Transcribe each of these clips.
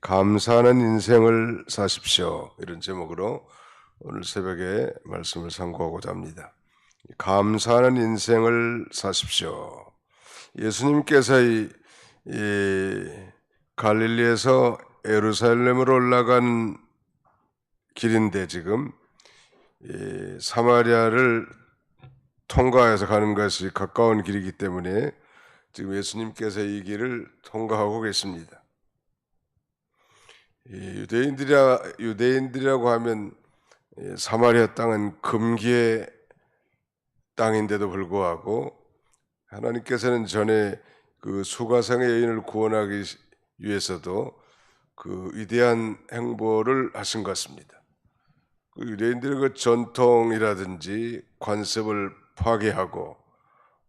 감사하는 인생을 사십시오. 이런 제목으로 오늘 새벽에 말씀을 상고하고자 합니다. 감사하는 인생을 사십시오. 예수님께서 이 갈릴리에서 예루살렘으로 올라간 길인데 지금 사마리아를 통과해서 가는 것이 가까운 길이기 때문에 지금 예수님께서 이 길을 통과하고 계십니다. 유대인들이라고 하면 사마리아 땅은 금기의 땅인데도 불구하고 하나님께서는 전에 그 수가성의 여인을 구원하기 위해서도 그 위대한 행보를 하신 것 같습니다. 그 유대인들의 그 전통이라든지 관습을 파괴하고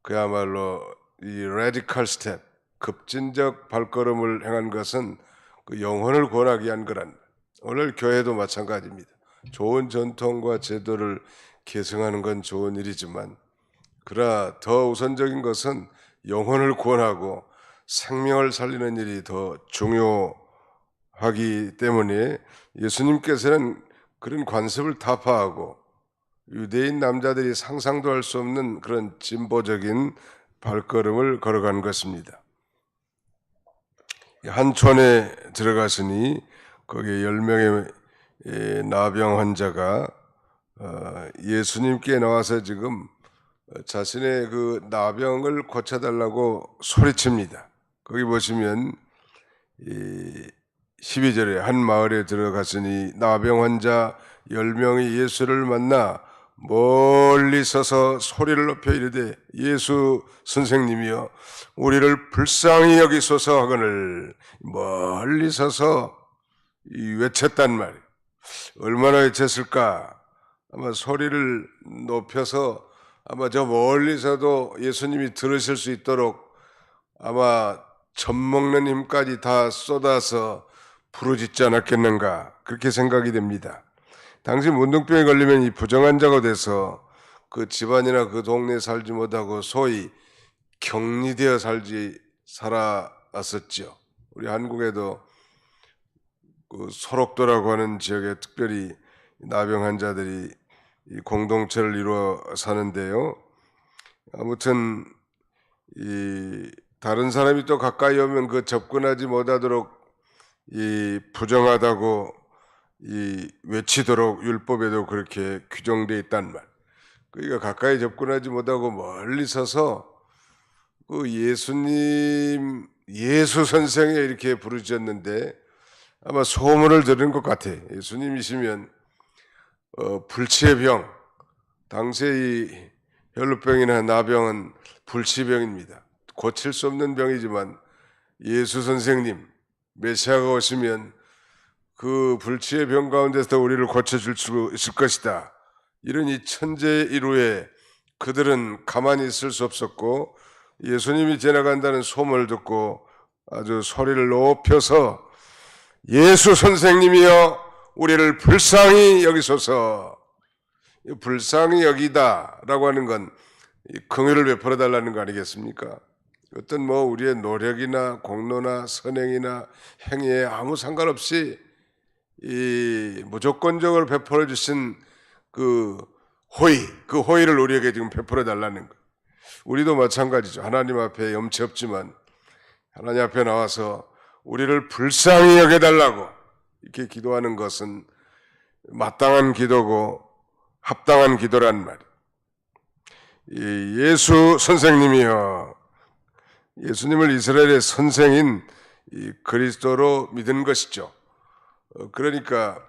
그야말로 이 레디컬 스텝, 급진적 발걸음을 행한 것은 그 영혼을 구원하기 위한 거란 오늘 교회도 마찬가지입니다. 좋은 전통과 제도를 계승하는 건 좋은 일이지만 그러나 더 우선적인 것은 영혼을 구원하고 생명을 살리는 일이 더 중요하기 때문에 예수님께서는 그런 관습을 타파하고 유대인 남자들이 상상도 할 수 없는 그런 진보적인 발걸음을 걸어간 것입니다. 한 촌에 들어가시니 거기에 10명의 나병 환자가 예수님께 나와서 지금 자신의 그 나병을 고쳐달라고 소리칩니다. 거기 보시면 12절에 한 마을에 들어갔으니 나병 환자 10명이 예수를 만나 멀리 서서 소리를 높여 이르되 예수 선생님이여 우리를 불쌍히 여기소서 하거늘 멀리 서서 외쳤단 말이에요. 얼마나 외쳤을까? 아마 소리를 높여서 아마 저 멀리서도 예수님이 들으실 수 있도록 아마 젖먹는 힘까지 다 쏟아서 부르짖지 않았겠는가 그렇게 생각이 됩니다. 당시 문둥병에 걸리면 이 부정환자가 돼서 그 집안이나 그 동네에 살지 못하고 소위 격리되어 살아왔었죠. 우리 한국에도 그 소록도라고 하는 지역에 특별히 나병 환자들이 이 공동체를 이루어 사는데요. 아무튼 이 다른 사람이 또 가까이 오면 그 접근하지 못하도록 이 부정하다고 이 외치도록 율법에도 그렇게 규정되어 있단 말. 그러니까 가까이 접근하지 못하고 멀리 서서 그 예수님 예수 선생에 이렇게 부르짖었는데 아마 소문을 들은 것 같아. 예수님이시면 불치의 병, 당시에 이 혈루병이나 나병은 불치병입니다. 고칠 수 없는 병이지만 예수 선생님 메시아가 오시면 그 불치의 병 가운데서 우리를 고쳐줄 수 있을 것이다. 이런 이 천재이루에 그들은 가만히 있을 수 없었고 예수님이 지나간다는 소문을 듣고 아주 소리를 높여서 예수 선생님이여 우리를 불쌍히 여기소서. 불쌍히 여기다라고 하는 건 긍휼을 베풀어 달라는 거 아니겠습니까? 어떤 뭐 우리의 노력이나 공로나 선행이나 행위에 아무 상관없이 이 무조건적으로 베풀어 주신 그 호의를 우리에게 지금 베풀어 달라는 거. 우리도 마찬가지죠. 하나님 앞에 염치 없지만 하나님 앞에 나와서 우리를 불쌍히 여겨달라고 이렇게 기도하는 것은 마땅한 기도고 합당한 기도란 말이에요. 예수 선생님이여, 예수님을 이스라엘의 선생인 이 그리스도로 믿은 것이죠. 그러니까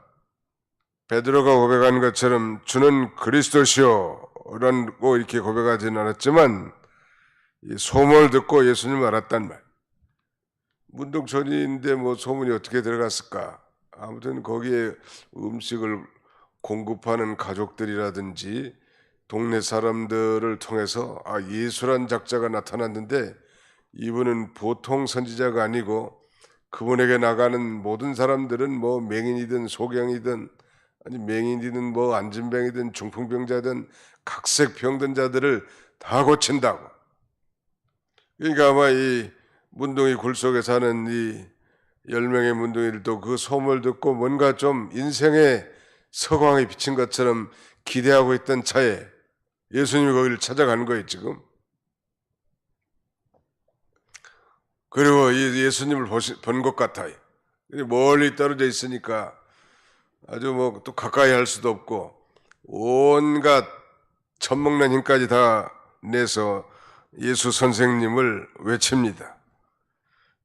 베드로가 고백한 것처럼 주는 그리스도시오라고 이렇게 고백하지는 않았지만 소문을 듣고 예수님을 알았단 말. 문둥촌인데 뭐 소문이 어떻게 들어갔을까? 아무튼 거기에 음식을 공급하는 가족들이라든지 동네 사람들을 통해서 예수란 작자가 나타났는데 이분은 보통 선지자가 아니고 그분에게 나가는 모든 사람들은 뭐 맹인이든 소경이든 아니 맹인이든 뭐 안진병이든 중풍병자든 각색 병든 자들을 다 고친다고. 그러니까 아마 이 문둥이 굴 속에 사는 이 10명의 문둥이들도 그 소문을 듣고 뭔가 좀 인생의 서광이 비친 것처럼 기대하고 있던 차에 예수님이 거기를 찾아간 거예요, 지금. 그리고 예수님을 본 것 같아요. 멀리 떨어져 있으니까 아주 뭐 또 가까이 할 수도 없고 온갖 젖먹는 힘까지 다 내서 예수 선생님을 외칩니다.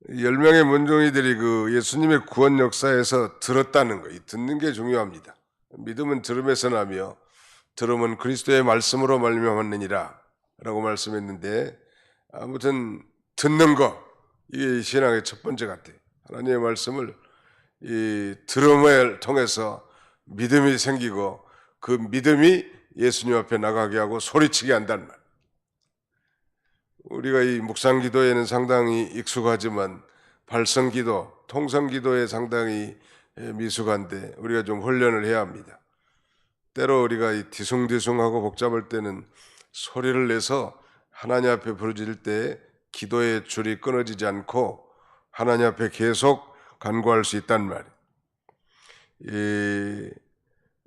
10명의 문둥이들이 그 예수님의 구원 역사에서 들었다는 거, 듣는 게 중요합니다. 믿음은 들음에서 나며 들음은 그리스도의 말씀으로 말미암았느니라 라고 말씀했는데, 아무튼 듣는 거, 이게 신앙의 첫 번째 같아요. 하나님의 말씀을 이 들음을 통해서 믿음이 생기고 그 믿음이 예수님 앞에 나가게 하고 소리치게 한다는 말. 우리가 이 묵상기도에는 상당히 익숙하지만 발성기도, 통성기도에 상당히 미숙한데 우리가 좀 훈련을 해야 합니다. 때로 우리가 이 뒤숭뒤숭하고 복잡할 때는 소리를 내서 하나님 앞에 부르짖을 때 기도의 줄이 끊어지지 않고 하나님 앞에 계속 간구할 수 있단 말이에요. 이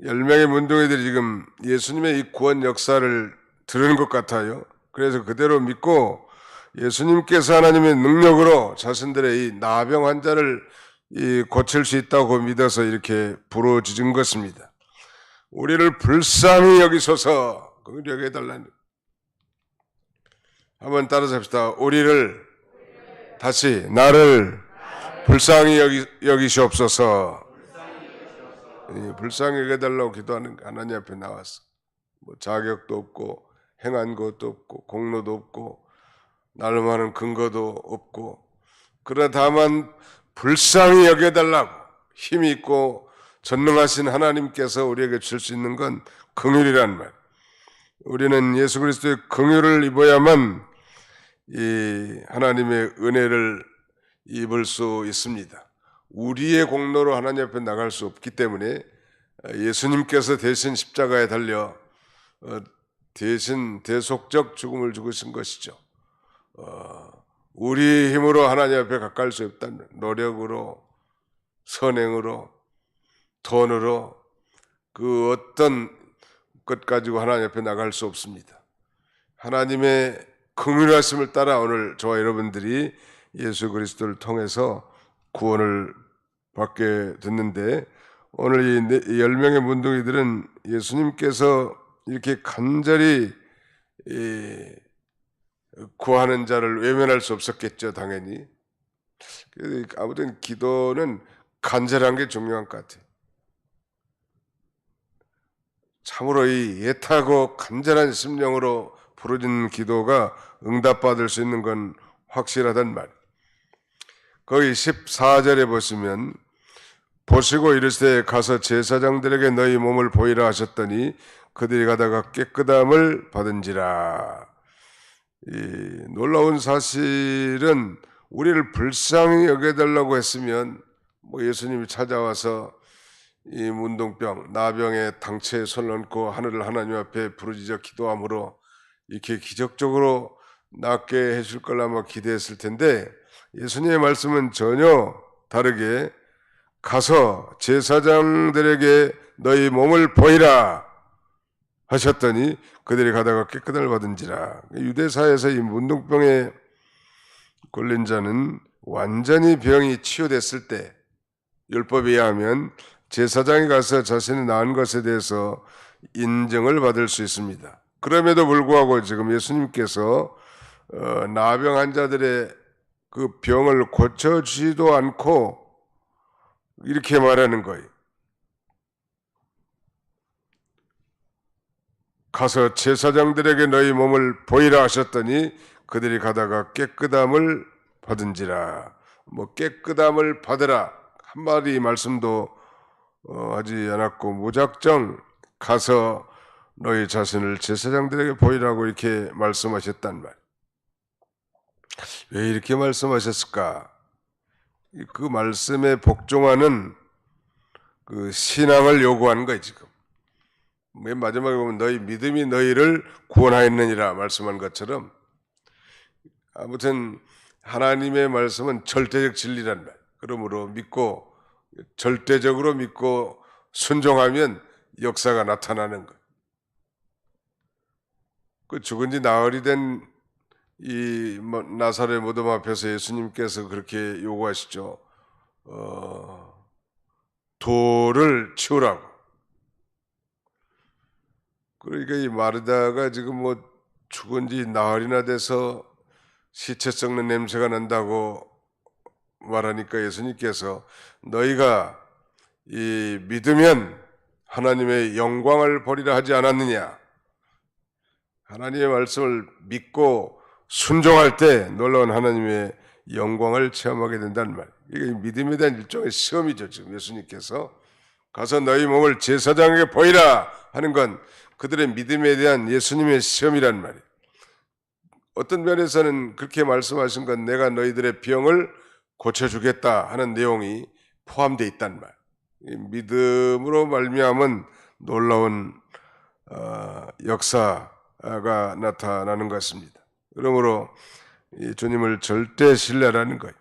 10명의 문둥이들이 지금 예수님의 이 구원 역사를 들은 것 같아요. 그래서 그대로 믿고 예수님께서 하나님의 능력으로 자신들의 이 나병 환자를 고칠 수 있다고 믿어서 이렇게 부르짖은 것입니다. 우리를 불쌍히 여기소서, 긍휼히 여겨달라는. 한번 따라서 합시다. 우리를 다시 나를 불쌍히 여기시옵소서. 불쌍히 여겨달라고 기도하는 하나님 앞에 나왔어. 뭐 자격도 없고 행한 것도 없고 공로도 없고 나름하는 근거도 없고, 그러나 다만 불쌍히 여겨달라고 힘이 있고 전능하신 하나님께서 우리에게 줄 수 있는 건 긍휼이란 말. 우리는 예수 그리스도의 긍휼을 입어야만 이 하나님의 은혜를 입을 수 있습니다. 우리의 공로로 하나님 앞에 나갈 수 없기 때문에 예수님께서 대신 십자가에 달려 대신 대속적 죽음을 죽으신 것이죠. 우리 힘으로 하나님 앞에 가까울 수 없다는, 노력으로, 선행으로, 돈으로 그 어떤 것 가지고 하나님 앞에 나갈 수 없습니다. 하나님의 긍휼하심을 따라 오늘 저와 여러분들이 예수 그리스도를 통해서 구원을 받게 됐는데, 오늘 이 10명의 문둥이들은 예수님께서 이렇게 간절히 구하는 자를 외면할 수 없었겠죠, 당연히. 아무튼 기도는 간절한 게 중요한 것 같아요. 참으로 이 애타고 간절한 심령으로 부르짖는 기도가 응답받을 수 있는 건 확실하단 말. 거기 14절에 보시면 보시고 이르시되 가서 제사장들에게 너희 몸을 보이라 하셨더니 그들이 가다가 깨끗함을 받은지라. 이 놀라운 사실은 우리를 불쌍히 여겨달라고 했으면 뭐 예수님이 찾아와서 이 문둥병, 나병의 당체에 손을 얹고 하늘을 하나님 앞에 부르짖어 기도함으로 이렇게 기적적으로 낫게 해줄 걸 아마 기대했을 텐데, 예수님의 말씀은 전혀 다르게 가서 제사장들에게 너희 몸을 보이라 하셨더니 그들이 가다가 깨끗함을 받은지라. 유대사에서 이 문둥병에 걸린 자는 완전히 병이 치유됐을 때 율법에 의하면 제사장이 가서 자신이 나은 것에 대해서 인정을 받을 수 있습니다. 그럼에도 불구하고 지금 예수님께서 나병 환자들의 그 병을 고쳐주지도 않고 이렇게 말하는 거예요. 가서 제사장들에게 너희 몸을 보이라 하셨더니 그들이 가다가 깨끗함을 받은지라. 뭐 깨끗함을 받으라 한마디 말씀도 하지 않았고 무작정 가서 너희 자신을 제사장들에게 보이라고 이렇게 말씀하셨단 말. 왜 이렇게 말씀하셨을까? 그 말씀에 복종하는 그 신앙을 요구하는 거예요, 지금. 맨 마지막에 보면 너희 믿음이 너희를 구원하였느니라 말씀한 것처럼, 아무튼 하나님의 말씀은 절대적 진리란 말. 그러므로 믿고 절대적으로 믿고 순종하면 역사가 나타나는 것. 그 죽은 지 나흘이 된 이 나사렛 무덤 앞에서 예수님께서 그렇게 요구하시죠. 돌을 치우라고. 그러니까 이 마르다가 지금 뭐 죽은 지 나흘이나 돼서 시체 썩는 냄새가 난다고 말하니까 예수님께서 너희가 이 믿으면 하나님의 영광을 보리라 하지 않았느냐. 하나님의 말씀을 믿고 순종할 때 놀라운 하나님의 영광을 체험하게 된다는 말. 이게 믿음에 대한 일종의 시험이죠. 지금 예수님께서 가서 너희 몸을 제사장에게 보이라 하는 건 그들의 믿음에 대한 예수님의 시험이란 말이에요. 어떤 면에서는 그렇게 말씀하신 건 내가 너희들의 병을 고쳐주겠다 하는 내용이 포함되어 있단 말. 믿음으로 말미암은 놀라운 역사가 나타나는 것입니다. 그러므로 주님을 절대 신뢰라는 거예요.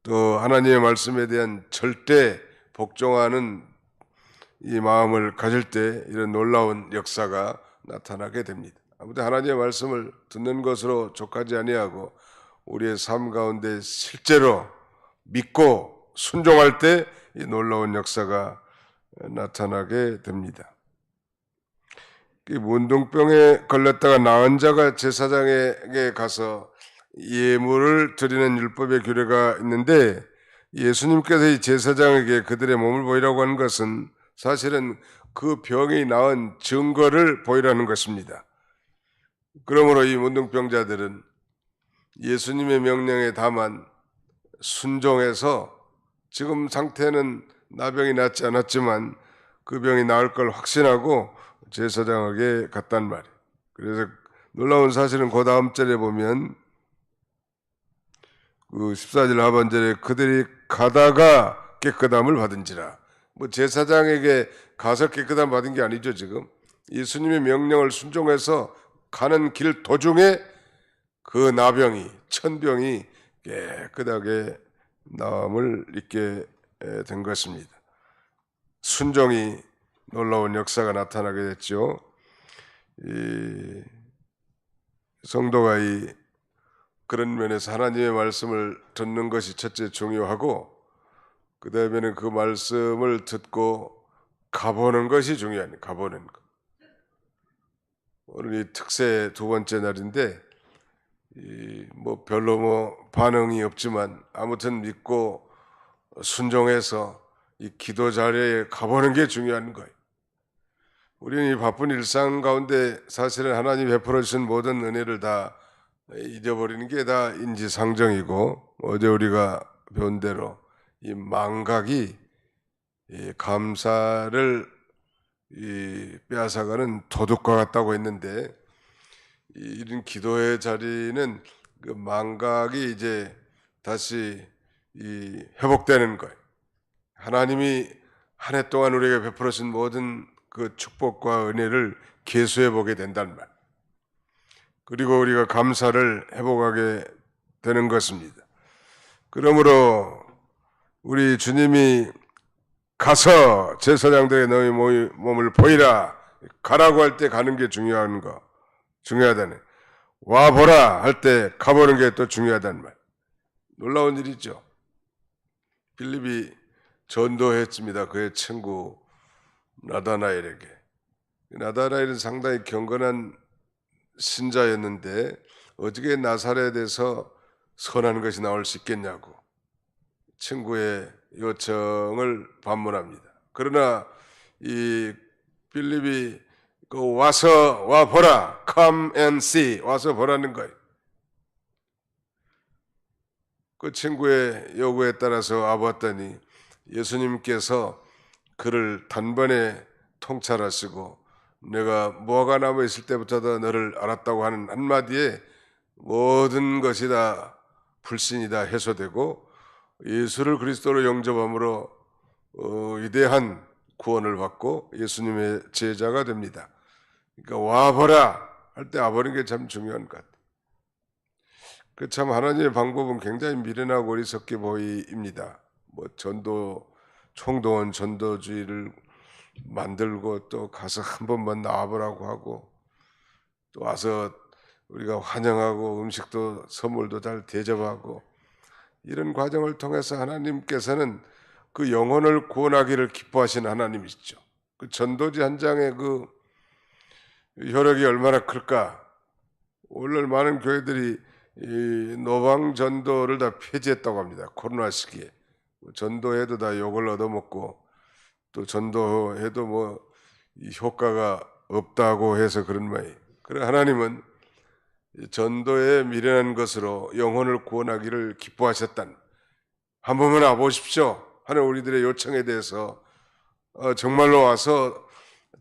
또 하나님의 말씀에 대한 절대 복종하는 이 마음을 가질 때 이런 놀라운 역사가 나타나게 됩니다. 아무튼 하나님의 말씀을 듣는 것으로 족하지 아니하고 우리의 삶 가운데 실제로 믿고 순종할 때 이 놀라운 역사가 나타나게 됩니다. 문둥병에 걸렸다가 나은 자가 제사장에게 가서 예물을 드리는 율법의 규례가 있는데 예수님께서 이 제사장에게 그들의 몸을 보이라고 하는 것은 사실은 그 병이 나은 증거를 보이라는 것입니다. 그러므로 이 문둥병자들은 예수님의 명령에 다만 순종해서 지금 상태는 나병이 낫지 않았지만 그 병이 나을 걸 확신하고 제사장에게 갔단 말이에요. 그래서 놀라운 사실은 그 다음 절에 보면 그 14절 하반절에 그들이 가다가 깨끗함을 받은지라. 뭐 제사장에게 가서 깨끗함 받은 게 아니죠. 지금 예수님의 명령을 순종해서 가는 길 도중에 그 나병이 천병이 깨끗하게 나음을 입게 된 것입니다. 순종이 놀라운 역사가 나타나게 됐죠. 이 성도가 그런 면에서 하나님의 말씀을 듣는 것이 첫째 중요하고 그 다음에는 그 말씀을 듣고 가보는 것이 중요합니다. 가보는 것. 오늘 이 특세 두 번째 날인데 뭐 별로 반응이 없지만 아무튼 믿고 순종해서 이 기도 자리에 가보는 게 중요한 거예요. 우리는 이 바쁜 일상 가운데 사실은 하나님 베풀어 주신 모든 은혜를 다 잊어버리는 게 다 인지상정이고 어제 우리가 배운 대로 이 망각이 이 감사를 빼앗아가는 도둑과 같다고 했는데 이런 기도의 자리는 그 망각이 이제 다시 회복되는 거예요. 하나님이 한 해 동안 우리에게 베풀어 주신 모든 그 축복과 은혜를 계수해 보게 된다는 말. 그리고 우리가 감사를 회복하게 되는 것입니다. 그러므로 우리 주님이 가서 제사장들의 너희 몸을 보이라 가라고 할 때 가는 게 중요하다네. 와보라 할 때 가보는 게 또 중요하다는 말. 놀라운 일이죠. 빌립이 전도했습니다. 그의 친구 나다나엘에게. 나다나엘은 상당히 경건한 신자였는데 어떻게 나사렛에서 선한 것이 나올 수 있겠냐고 친구의 요청을 반문합니다. 그러나 이 빌립이 와 보라, come and see, 와서 보라는 거예요. 그 친구의 요구에 따라서 와봤더니 예수님께서 그를 단번에 통찰하시고 내가 무화과 나무에 있을 때부터 너를 알았다고 하는 한마디에 모든 것이 다 불신이 다 해소되고 예수를 그리스도로 영접함으로 위대한 구원을 받고 예수님의 제자가 됩니다. 그러니까 와보라 할 때 와보는 게 참 중요한 것 같아요. 그 참 하나님의 방법은 굉장히 미련하고 어리석게 보입니다. 뭐 총동원 전도주의를 만들고 또 가서 한 번만 나와보라고 하고 또 와서 우리가 환영하고 음식도 선물도 잘 대접하고 이런 과정을 통해서 하나님께서는 그 영혼을 구원하기를 기뻐하신 하나님이시죠. 그 전도지 한 장의 그 효력이 얼마나 클까? 오늘날 많은 교회들이 이 노방 전도를 다 폐지했다고 합니다. 코로나 시기에 전도해도 다 욕을 얻어먹고 또 전도해도 뭐 이 효과가 없다고 해서 그런 말이. 그래 하나님은 전도에 미련한 것으로 영혼을 구원하기를 기뻐하셨단. 한 번만 와보십시오 하는 우리들의 요청에 대해서 정말로 와서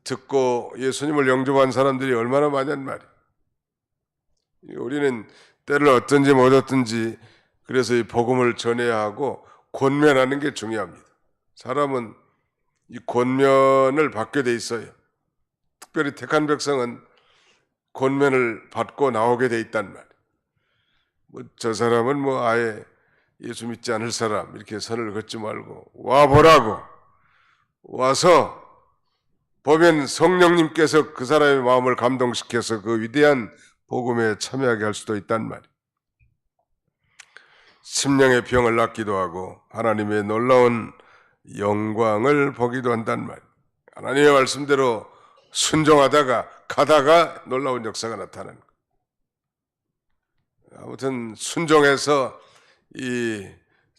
듣고 예수님을 영접한 사람들이 얼마나 많냔 말이에요. 우리는 때를 어떤지 못 어떤지 그래서 이 복음을 전해야 하고 권면하는 게 중요합니다. 사람은 이 권면을 받게 돼 있어요. 특별히 택한 백성은 권면을 받고 나오게 돼 있단 말이에요. 뭐 저 사람은 뭐 아예 예수 믿지 않을 사람 이렇게 선을 긋지 말고 와보라고 와서 보면 성령님께서 그 사람의 마음을 감동시켜서 그 위대한 복음에 참여하게 할 수도 있단 말이에요. 심령의 병을 낫기도 하고 하나님의 놀라운 영광을 보기도 한단 말이에요. 하나님의 말씀대로 순종하다가 가다가 놀라운 역사가 나타나는 거예요. 아무튼 순종해서 이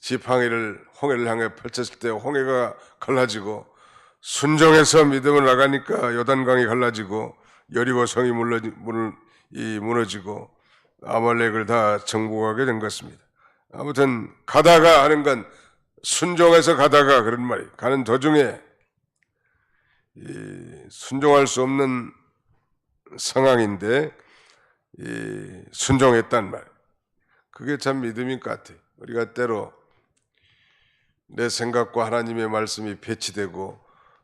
지팡이를 홍해를 향해 펼쳤을 때 홍해가 갈라지고 순종해서 믿음을 나가니까 요단강이 갈라지고 여리고 성이 무너지고 아말렉을 다 정복하게 된 것입니다. 아무튼 가다가 하는 건 순종해서 가다가 그런 말이에요. 가는 도중에 순종할 수 없는 상황인데 순종했단 말. 그게 참 믿음인 것 같아요. 우리가 때로 내 생각과 하나님의 말씀이 배치되고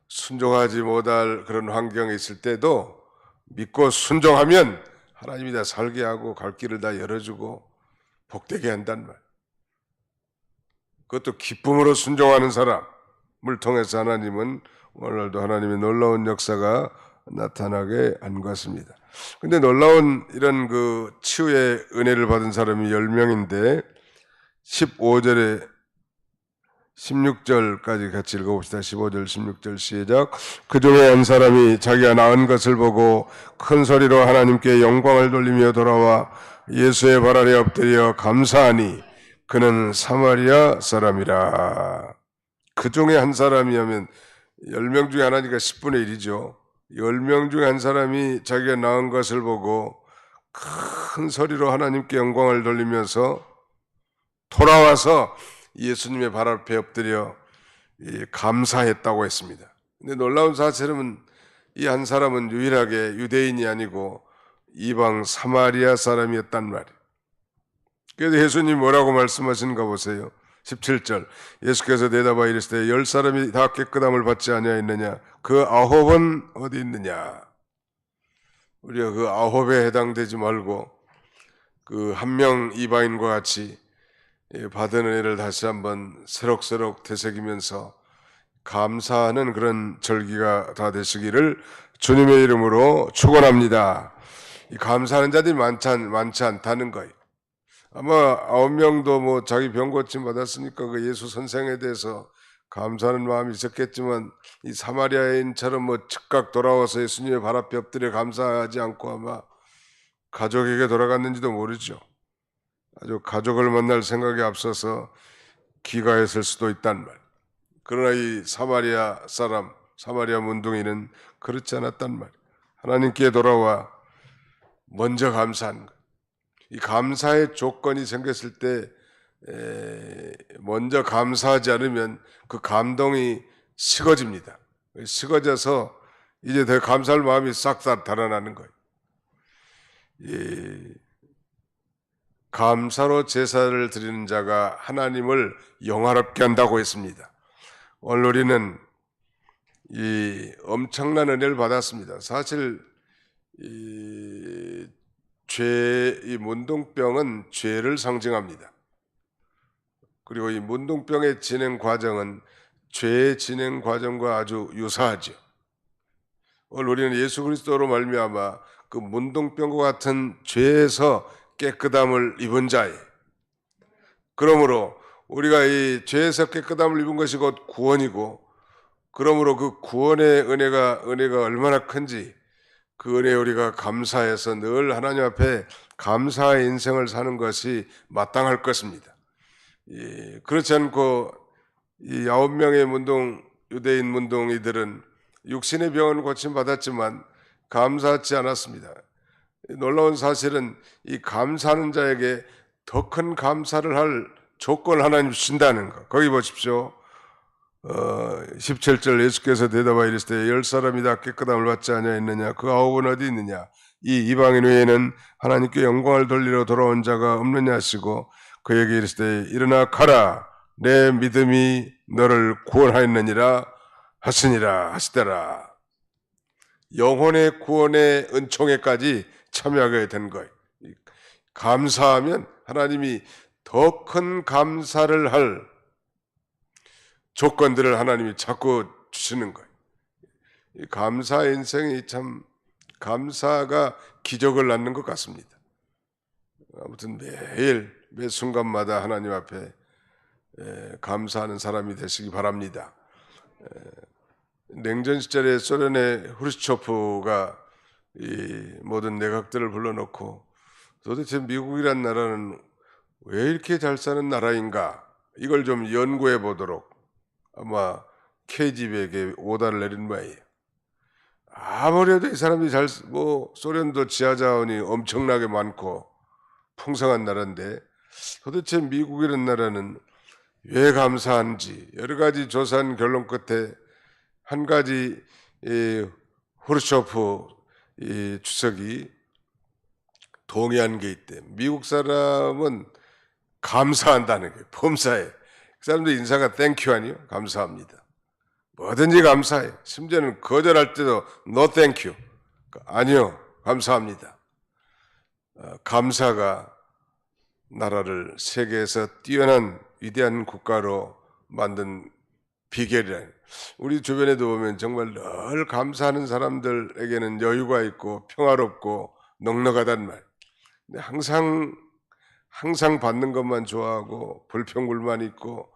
순종하지 못할 그런 환경에 있을 때도 믿고 순종하면 하나님이 다 살게 하고 갈 길을 다 열어주고 복되게 한단 말. 그것도 기쁨으로 순종하는 사람을 통해서 하나님은 오늘도 하나님의 놀라운 역사가 나타나게 한 것입니다. 근데 놀라운 이런 그 치유의 은혜를 받은 사람이 10명인데 15절에 16절까지 같이 읽어봅시다. 15절 16절 시작. 그 중에 한 사람이 자기가 나은 것을 보고 큰 소리로 하나님께 영광을 돌리며 돌아와 예수의 발 아래 엎드려 감사하니 그는 사마리아 사람이라. 그 중에 한 사람이면 10명 중에 하나니까 10분의 1이죠. 10명 중에 한 사람이 자기가 나은 것을 보고 큰 소리로 하나님께 영광을 돌리면서 돌아와서 예수님의 발 앞에 엎드려 감사했다고 했습니다. 근데 놀라운 사실은 이 한 사람은 유일하게 유대인이 아니고 이방 사마리아 사람이었단 말이에요. 그래서 예수님이 뭐라고 말씀하시는가 보세요. 17절 예수께서 대답하여 이르시되 10사람이 다 깨끗함을 받지 아니하였느냐 그 9은 어디 있느냐. 우리가 그 9에 해당되지 말고 그 한 명 이방인과 같이 받은 은혜를 다시 한번 새록새록 되새기면서 감사하는 그런 절기가 다 되시기를 주님의 이름으로 축원합니다. 감사하는 자들이 많지 않다는 거예요. 아마 9명도 뭐 자기 병 고침 받았으니까 그 예수 선생에 대해서 감사하는 마음이 있었겠지만 이 사마리아인처럼 뭐 즉각 돌아와서 예수님의 발 앞에 엎드려 감사하지 않고 아마 가족에게 돌아갔는지도 모르죠. 아주 가족을 만날 생각에 앞서서 귀가했을 수도 있단 말. 그러나 이 사마리아 사람, 사마리아 문둥이는 그렇지 않았단 말. 하나님께 돌아와 먼저 감사한 것. 이 감사의 조건이 생겼을 때 먼저 감사하지 않으면 그 감동이 식어집니다. 식어져서 이제 더 감사할 마음이 싹 다 달아나는 거예요. 감사로 제사를 드리는 자가 하나님을 영화롭게 한다고 했습니다. 오늘 우리는 이 엄청난 은혜를 받았습니다. 사실 이 문둥병은 죄를 상징합니다. 그리고 이 문둥병의 진행 과정은 죄의 진행 과정과 아주 유사하죠. 오늘 우리는 예수 그리스도로 말미암아 그 문둥병과 같은 죄에서 깨끗함을 입은 자예요. 그러므로 우리가 이 죄에서 깨끗함을 입은 것이 곧 구원이고, 그러므로 그 구원의 은혜가 얼마나 큰지 그 은혜에 우리가 감사해서 늘 하나님 앞에 감사의 인생을 사는 것이 마땅할 것입니다. 그렇지 않고 이 9명의 유대인 문둥이들은 육신의 병은 고침받았지만 감사하지 않았습니다. 놀라운 사실은 이 감사하는 자에게 더 큰 감사를 할 조건을 하나님 주신다는 것. 거기 보십시오. 17절 예수께서 대답하여 이르시되 10사람이 다 깨끗함을 받지 아니하였느냐? 그 9은 어디 있느냐? 이 이방인 외에는 하나님께 영광을 돌리러 돌아온 자가 없느냐 하시고 그에게 이르시되 일어나 가라, 내 믿음이 너를 구원하였느니라 하시니라 하시더라. 영혼의 구원의 은총에까지 참여하게 된 거예요. 감사하면 하나님이 더 큰 감사를 할 조건들을 하나님이 자꾸 주시는 거예요. 이 감사 인생이 참, 감사가 기적을 낳는 것 같습니다. 아무튼 매일 매 순간마다 하나님 앞에 감사하는 사람이 되시기 바랍니다. 냉전 시절에 소련의 후르츠초프가 이 모든 내각들을 불러놓고 도대체 미국이란 나라는 왜 이렇게 잘 사는 나라인가, 이걸 좀 연구해 보도록 아마 KGB에게 오다를 내린 모양이에요. 아무래도 이 사람이 소련도 지하자원이 엄청나게 많고 풍성한 나라인데 도대체 미국이라는 나라는 왜 감사한지 여러 가지 조사한 결론 끝에 한 가지 후르츠초프 주석이 동의한 게 있대. 미국 사람은 감사한다는 게 범사에. 그 사람들 인사가 땡큐 아니요? 감사합니다. 뭐든지 감사해. 심지어는 거절할 때도 no thank you. 아니요, 감사합니다. 감사가 나라를 세계에서 뛰어난 위대한 국가로 만든 비결이라. 우리 주변에도 보면 정말 늘 감사하는 사람들에게는 여유가 있고 평화롭고 넉넉하단 말. 근데 항상 받는 것만 좋아하고 불평불만 있고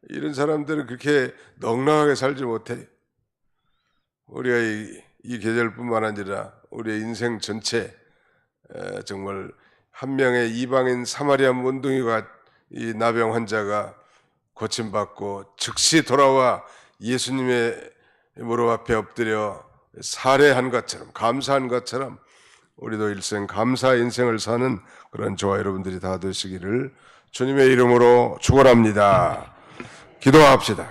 이런 사람들은 그렇게 넉넉하게 살지 못해. 우리가 이 계절뿐만 아니라 우리의 인생 전체 정말 한 명의 이방인 사마리아 문둥이가 이 나병 환자가 고침받고 즉시 돌아와 예수님의 무릎 앞에 엎드려 살해한 것처럼, 감사한 것처럼 우리도 일생 감사 인생을 사는 그런 저와 여러분들이 다 되시기를 주님의 이름으로 축원합니다. 기도합시다.